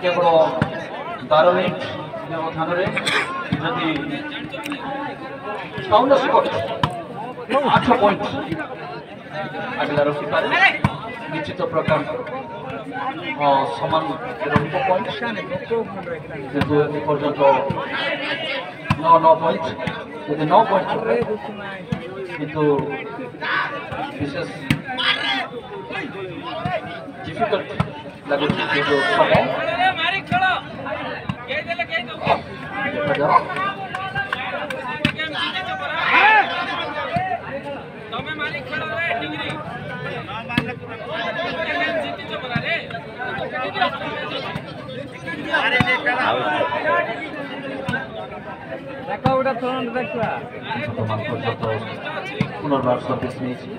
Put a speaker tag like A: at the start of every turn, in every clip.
A: केवल 12 मिनट व्यवधान जदि 52 सेकेंड 8 पॉइंट आगला रखिपारे निश्चित प्रकार समान पॉइंट पर्यंत 9 पॉइंट यदि 9 पॉइंट किंतु विशेष डिफिकल्ट लगुच समय देखा जाओ पुनर्बार सर्विस नहीं सर्विस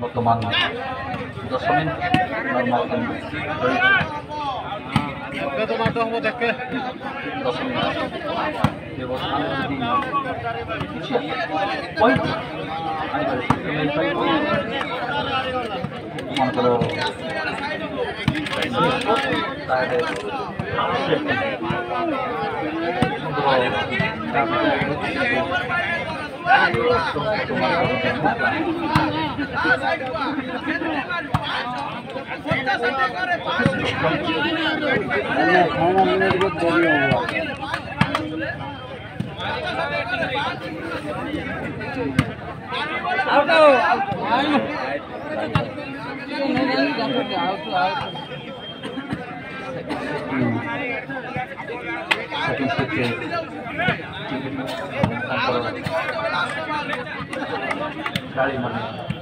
A: वर्तमान 10 मिनट नॉर्मल टाइम 10 मिनट व्यवधान पॉइंट गाड़ी